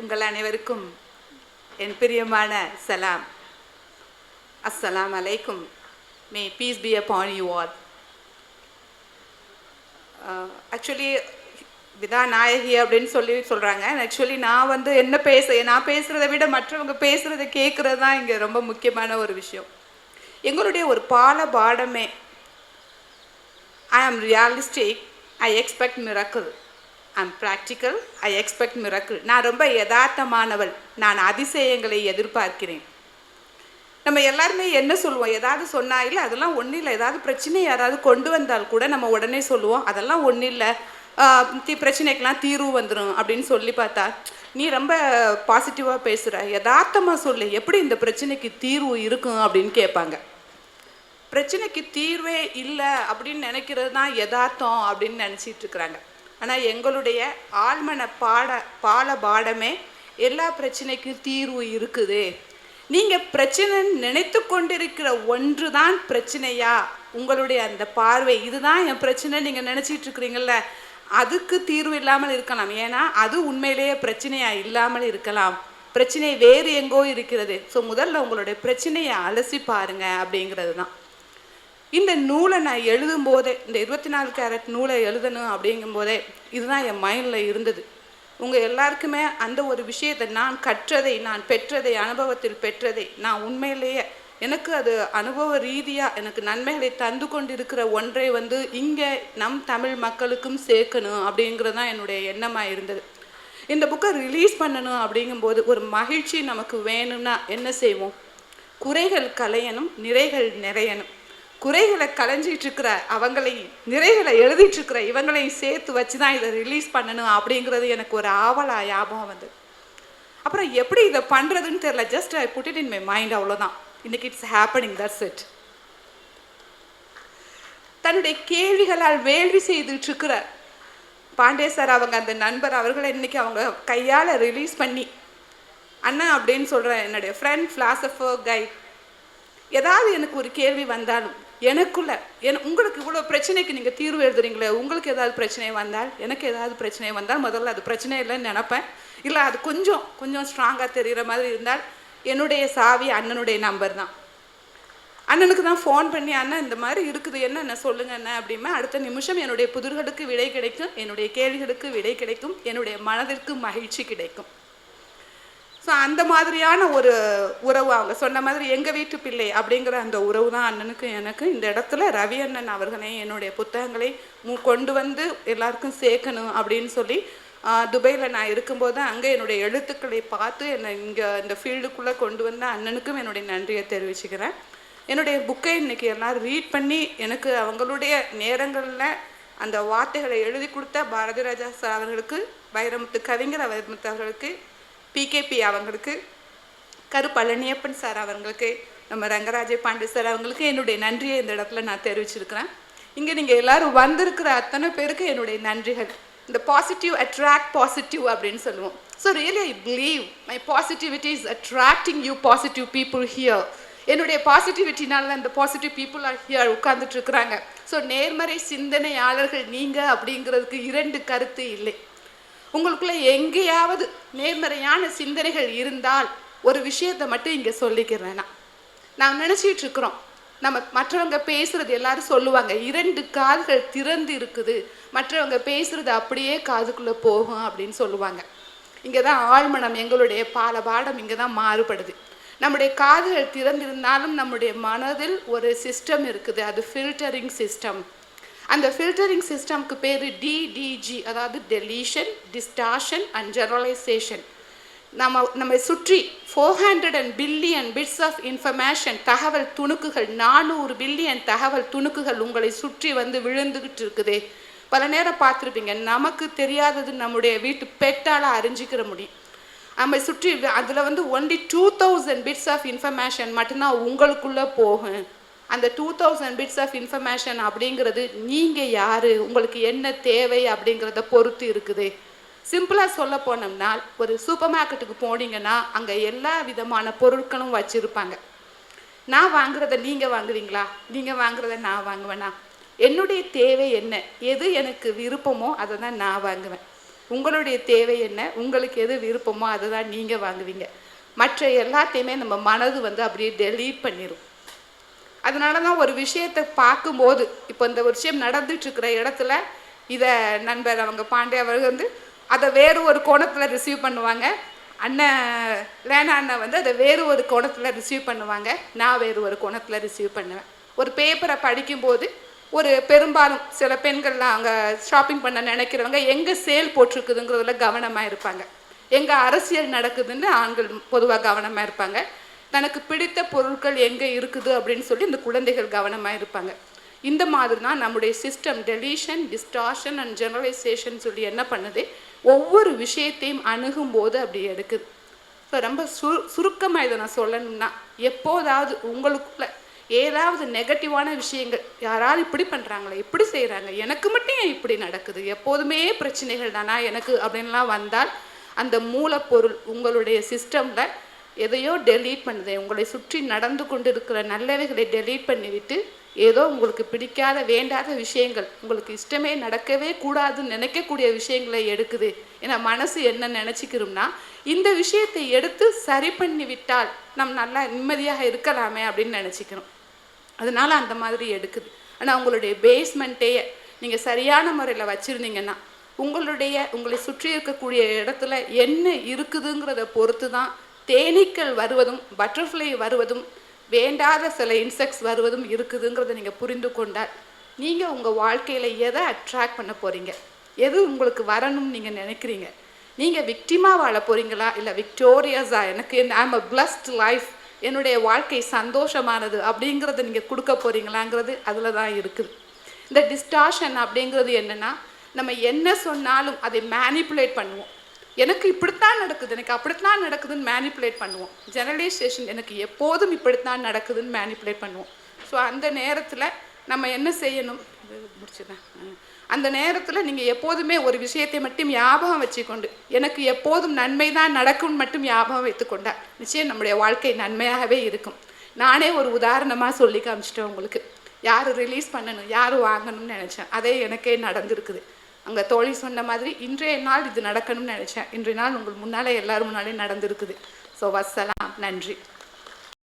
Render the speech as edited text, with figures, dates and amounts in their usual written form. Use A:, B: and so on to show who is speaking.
A: உங்கள் அனைவருக்கும் என் பிரியமான சலாம். அஸ்ஸலாம் அலைக்கும். May peace be upon you all. Actually Vidhanayaki அப்படின்னு சொல்கிறாங்க. ஆக்சுவலி நான் நான் பேசுகிறத விட மற்றவங்க பேசுகிறத கேட்குறது தான் இங்கே ரொம்ப முக்கியமான ஒரு விஷயம். எங்களுடைய ஒரு பாடமே ஐ ஆம் realistic, I expect miracle. I'm practical, I expect miracle. நான் ரொம்ப யதார்த்தமானவள், நான் அதிசயங்களை எதிர்பார்க்கிறேன். நம்ம எல்லாருமே என்ன சொல்லுவோம், ஏதாவது சொன்னா இல்லை அதெல்லாம் ஒன்றும் இல்லை, ஏதாவது பிரச்சனை யாராவது கொண்டு வந்தால் கூட நம்ம உடனே சொல்லுவோம் அதெல்லாம் ஒன்றும் இல்லை, பிரச்சனைக்கெல்லாம் தீர்வு வந்துடும் அப்படின்னு சொல்லி பார்த்தா, நீ ரொம்ப பாசிட்டிவாக பேசுகிற, யதார்த்தமாக சொல்லு, எப்படி இந்த பிரச்சனைக்கு தீர்வு இருக்கும் அப்படின்னு கேட்பாங்க. பிரச்சனைக்கு தீர்வே இல்லை அப்படின்னு நினைக்கிறது தான் யதார்த்தம் அப்படின்னு நினச்சிட்டு இருக்கிறாங்க. ஆனால் எங்களுடைய ஆழ்மன பாடமே எல்லா பிரச்சனைக்கும் தீர்வு இருக்குது. நீங்கள் பிரச்சனை நினைத்து கொண்டிருக்கிற ஒன்று தான் பிரச்சனையா, உங்களுடைய அந்த பார்வை இதுதான் என் பிரச்சனை நீங்கள் நினச்சிட்டு இருக்கிறீங்கள, அதுக்கு தீர்வு இல்லாமல் இருக்கலாம். ஏன்னா அது உண்மையிலேயே பிரச்சனையாக இல்லாமல் இருக்கலாம், பிரச்சனை வேறு எங்கோ இருக்கிறது. ஸோ முதல்ல உங்களுடைய பிரச்சனையை அலசி பாருங்க அப்படிங்கிறது தான். இந்த நூலை நான் எழுதும்போதே, இந்த 24 கேரட் நூலை எழுதணும் அப்படிங்கும்போதே இதுதான் என் மைண்டில் இருந்தது. உங்கள் எல்லாருக்குமே அந்த ஒரு விஷயத்தை, நான் கற்றதை, நான் பெற்றதை, அனுபவத்தில் பெற்றதை, நான் உண்மையிலேயே எனக்கு அது அனுபவ ரீதியாக எனக்கு நன்மைகளை தந்து கொண்டிருக்கிற ஒன்றை இங்கே நம் தமிழ் மக்களுக்கும் சேர்க்கணும் அப்படிங்கிறது தான் என்னுடைய எண்ணமாக இருந்தது. இந்த புக்கை ரிலீஸ் பண்ணணும் அப்படிங்கும்போது ஒரு மகிழ்ச்சி நமக்கு வேணும்னா என்ன செய்வோம், குறைகள் களையணும், நிறைகள் நிறையணும். குறைகளை களைஞ்சிட்டு இருக்கிற அவங்களையும் நிறைகளை எழுதிட்டு இருக்கிற இவங்களையும் சேர்த்து வச்சு தான் இதை ரிலீஸ் பண்ணணும் அப்படிங்கிறது எனக்கு ஒரு ஆவலா ஞாபகம் வந்து. அப்புறம் எப்படி இதை பண்ணுறதுன்னு தெரியல, just I put it in my mind, அவ்வளோதான். இன்னைக்கு இட்ஸ் ஹேப்பனிங், தட்ஸ் இட். தன்னுடைய கேள்விகளால் வேள்வி செய்துட்டு இருக்கிற பாண்டே சார் அவங்க அந்த நண்பர் அவர்களை இன்னைக்கு அவங்க கையால் ரிலீஸ் பண்ணி, அண்ணா அப்படின்னு சொல்கிறேன், என்னுடைய ஃப்ரெண்ட், ஃபிலாசபர், கைட், ஏதாவது எனக்கு ஒரு கேள்வி வந்தாலும் எனக்குள்ள உங்களுக்கு இவ்வளோ பிரச்சனைக்கு நீங்கள் தீர்வு எழுதுறீங்களே, உங்களுக்கு ஏதாவது பிரச்சனை வந்தால், எனக்கு ஏதாவது பிரச்சனை வந்தால் முதல்ல அது பிரச்சனை இல்லைன்னு நினப்பேன். இல்லை அது கொஞ்சம் ஸ்ட்ராங்காக தெரிகிற மாதிரி இருந்தால் என்னுடைய சாவி அண்ணனுடைய நம்பர் தான். அண்ணனுக்கு தான் ஃபோன் பண்ணி, அண்ணன் இந்த மாதிரி இருக்குது, என்ன சொல்லுங்க அண்ணன் அப்படின்னா, அடுத்த நிமிஷம் என்னுடைய புதிர்களுக்கு விடை கிடைக்கும், என்னுடைய கேள்விகளுக்கு விடை கிடைக்கும், என்னுடைய மனதிற்கு மகிழ்ச்சி கிடைக்கும். ஸோ அந்த மாதிரியான ஒரு உறவு, அவங்க சொன்ன மாதிரி எங்கள் வீட்டு பிள்ளை அப்படிங்கிற அந்த உறவு தான் அண்ணனுக்கு எனக்கு. இந்த இடத்துல ரவி அண்ணன் அவர்களே என்னுடைய புத்தகங்களை கொண்டு வந்து எல்லாருக்கும் சேர்க்கணும் அப்படின்னு சொல்லி துபாயில் நான் இருக்கும்போது அங்கே என்னுடைய எழுத்துக்களை பார்த்து என்னை இங்கே இந்த ஃபீல்டுக்குள்ளே கொண்டு வந்த அண்ணனுக்கும் என்னுடைய நன்றியை தெரிவிச்சுக்கிறேன். என்னுடைய புக்கை இன்றைக்கி எல்லோரும் ரீட் பண்ணி எனக்கு அவங்களுடைய நேரங்களில் அந்த வார்த்தைகளை எழுதி கொடுத்த பாரதி ராஜா சார் அவர்களுக்கு, வைரமுத்து கவிஞர் வைரமுத்து அவர்களுக்கு, பிகேபி அவங்களுக்கு, கரு பழனியப்பன் சார் அவங்களுக்கு, நம்ம ரங்கராஜ பாண்டே சார் அவங்களுக்கு என்னுடைய நன்றியை இந்த இடத்துல நான் தெரிவிச்சிருக்கிறேன். இங்கே நீங்கள் எல்லோரும் வந்திருக்கிற அத்தனை பேருக்கு என்னுடைய நன்றிகள். இந்த பாசிட்டிவ் அட்ராக்ட் பாசிட்டிவ் அப்படின்னு சொல்லுவோம். So really I believe my positivity is attracting you positive people here. என்னுடைய பாசிட்டிவிட்டினால அந்த பாசிட்டிவ் பீப்புள் ஆர் ஹியர் உட்கார்ந்துட்டு இருக்கிறாங்க. ஸோ நேர்மறை சிந்தனையாளர்கள் நீங்கள் அப்படிங்கிறதுக்கு 2 கருத்து இல்லை. உங்களுக்குள்ள எங்கேயாவது நேர்மறையான சிந்தனைகள் இருந்தால் ஒரு விஷயத்தை மட்டும் இங்கே சொல்லிக்கிறேன். நான் நினச்சிட்டு இருக்கிறோம், நம்ம மற்றவங்க பேசுறது எல்லாரும் சொல்லுவாங்க 2 காதுகள் திறந்து இருக்குது, மற்றவங்க பேசுறது அப்படியே காதுக்குள்ளே போகும் அப்படின்னு சொல்லுவாங்க. இங்கே தான் ஆழ்மனம், எங்களுடைய பாடம் இங்கே தான் மாறுபடுது. நம்முடைய காதுகள் திறந்திருந்தாலும் நம்முடைய மனதில் ஒரு சிஸ்டம் இருக்குது, அது ஃபில்டரிங் சிஸ்டம். அந்த ஃபில்டரிங் சிஸ்டம்க்கு பேர் டிடிஜி, அதாவது டெலீஷன், டிஸ்டார்ஷன் அண்ட் ஜெனரலைசேஷன். நம்மை சுற்றி 400 பில்லியன் பிட்ஸ் ஆஃப் இன்ஃபர்மேஷன், தகவல் துணுக்குகள், 400 பில்லியன் தகவல் துணுக்குகள் உங்களை சுற்றி விழுந்துக்கிட்டு இருக்குது. பல நேரம் பார்த்துருப்பீங்க, நமக்கு தெரியாதது நம்முடைய வீட்டு பெட்டால் அறிஞ்சிக்கிற முடியும். நம்மை சுற்றி அதில் ஒன்லி 2000 பிட்ஸ் ஆஃப் இன்ஃபர்மேஷன் மட்டும்தான் உங்களுக்குள்ளே போகும். அந்த 2000 பிட்ஸ் ஆஃப் இன்ஃபர்மேஷன் அப்படிங்கிறது நீங்கள் யார், உங்களுக்கு என்ன தேவை அப்படிங்கிறத பொறுத்து இருக்குது. சிம்பிளாக சொல்ல போனோம்னா, ஒரு சூப்பர் மார்க்கெட்டுக்கு போனீங்கன்னா அங்கே எல்லா விதமான பொருட்களும் வச்சுருப்பாங்க. நான் வாங்குறத நீங்கள் வாங்குவீங்களா, நீங்கள் வாங்குறத நான் வாங்குவேனா? என்னுடைய தேவை என்ன, எது எனக்கு விருப்பமோ அதை தான் நான் வாங்குவேன். உங்களுடைய தேவை என்ன, உங்களுக்கு எது விருப்பமோ அதை தான் நீங்கள் வாங்குவீங்க. மற்ற எல்லாத்தையுமே நம்ம மனது வந்து அப்படியே டெலீட் பண்ணிடும். அதனால தான் ஒரு விஷயத்தை பார்க்கும்போது, இப்போ இந்த ஒரு விஷயம் நடந்துட்டுருக்கிற இடத்துல இதை நண்பர் அவங்க பாண்டே அவர்கள் வந்து அதை வேறு ஒரு கோணத்தில் ரிசீவ் பண்ணுவாங்க. அண்ணன் லேனா அண்ணன் வந்து அதை வேறு ஒரு கோணத்தில் ரிசீவ் பண்ணுவாங்க. நான் வேறு ஒரு கோணத்தில் ரிசீவ் பண்ணுவேன். ஒரு பேப்பரை படிக்கும்போது ஒரு பெரும்பாலும் சில பெண்கள்லாம் அங்கே ஷாப்பிங் பண்ண நினைக்கிறவங்க எங்கே சேல் போட்டிருக்குதுங்கிறதுல கவனமாக இருப்பாங்க. எங்கே அரசியல் நடக்குதுன்னு ஆண்கள் பொதுவாக கவனமாக இருப்பாங்க. தனக்கு பிடித்த பொருட்கள் எங்கே இருக்குது அப்படின்னு சொல்லி இந்த குழந்தைகள் கவனமாக இருப்பாங்க. இந்த மாதிரி தான் நம்முடைய system deletion, distortion and generalisation சொல்லி என்ன பண்ணுது, ஒவ்வொரு விஷயத்தையும் அணுகும்போது அப்படி எடுக்குது. ஸோ ரொம்ப சுருக்கமாக இதை நான் சொல்லணும்னா, எப்போதாவது உங்களுக்குள்ள ஏதாவது நெகட்டிவான விஷயங்கள், யாராவது இப்படி பண்ணுறாங்களே, இப்படி செய்கிறாங்க, எனக்கு மட்டும் ஏன் இப்படி நடக்குது, எப்போதுமே பிரச்சனைகள் தானா எனக்கு அப்படின்லாம் வந்தால், அந்த மூலப்பொருள் உங்களுடைய சிஸ்டமில் எதையோ டெலீட் பண்ணுது. உங்களை சுற்றி நடந்து கொண்டு இருக்கிற நல்லவைகளை டெலீட் பண்ணிவிட்டு ஏதோ உங்களுக்கு பிடிக்காத வேண்டாத விஷயங்கள், உங்களுக்கு இஷ்டமே நடக்கவே கூடாதுன்னு நினைக்கக்கூடிய விஷயங்களை எடுக்குது. ஏன்னா மனசு என்ன நினச்சிக்கிறோம்னா, இந்த விஷயத்தை எடுத்து சரி பண்ணி விட்டால் நம்ம நல்லா நிம்மதியாக இருக்கலாமே அப்படின்னு நினச்சிக்கிறோம். அதனால அந்த மாதிரி எடுக்குது. ஆனால் உங்களுடைய பேஸ்மெண்ட்டே நீங்கள் சரியான முறையில் வச்சுருந்தீங்கன்னா, உங்களை சுற்றி இருக்கக்கூடிய இடத்துல என்ன இருக்குதுங்கிறத பொறுத்து தான் தேனீக்கள் வருவதும் பட்டர்ஃப்ளை வருவதும் வேண்டாத சில இன்செக்ட்ஸ் வருவதும் இருக்குதுங்கிறத நீங்கள் புரிந்து கொண்டால், நீங்கள் உங்கள் வாழ்க்கையில் எதை அட்ராக்ட் பண்ண போகிறீங்க, எது உங்களுக்கு வரணும்னு நீங்கள் நினைக்கிறீங்க, நீங்கள் விக்டிமாக வாழ போகிறீங்களா இல்லை விக்டோரியஸாக எனக்கு ஐம் அ பிளஸ்ட் லைஃப், என்னுடைய வாழ்க்கை சந்தோஷமானது அப்படிங்கிறத நீங்கள் கொடுக்க போகிறீங்களாங்கிறது அதில் தான் இருக்குது. இந்த டிஸ்டார்ஷன் அப்படிங்கிறது என்னென்னா, நம்ம என்ன சொன்னாலும் அதை மேனிப்புலேட் பண்ணுவோம். எனக்கு இப்படித்தான் நடக்குது, எனக்கு அப்படித்தான் நடக்குதுன்னு மேனிப்புலேட் பண்ணுவோம். ஜெனரலைசேஷன் எனக்கு எப்போதும் இப்படித்தான் நடக்குதுன்னு மேனிப்புலேட் பண்ணுவோம். ஸோ அந்த நேரத்தில் நம்ம என்ன செய்யணும், முடிச்சுதான், அந்த நேரத்தில் நீங்கள் எப்போதுமே ஒரு விஷயத்தை மட்டும் ஞாபகம் வச்சுக்கொண்டு, எனக்கு எப்போதும் நன்மை தான் நடக்கும்னு மட்டும் ஞாபகம் வைத்துக்கொண்டால் நிச்சயம் நம்முடைய வாழ்க்கை நன்மையாகவே இருக்கும். நானே ஒரு உதாரணமாக சொல்லி காமிச்சிட்டேன் உங்களுக்கு. யார் ரிலீஸ் பண்ணணும், யார் வாங்கணும்னு நினச்சேன், அதே எனக்கே நடந்திருக்குது. அங்கே தோழி சொன்ன மாதிரி இன்றைய நாள் இது நடக்கணும்னு நினச்சேன், இன்றைய நாள் உங்கள் முன்னால் எல்லோரும் முன்னாலே நடந்திருக்குது. ஸோ வஸ்ஸலாம், நன்றி.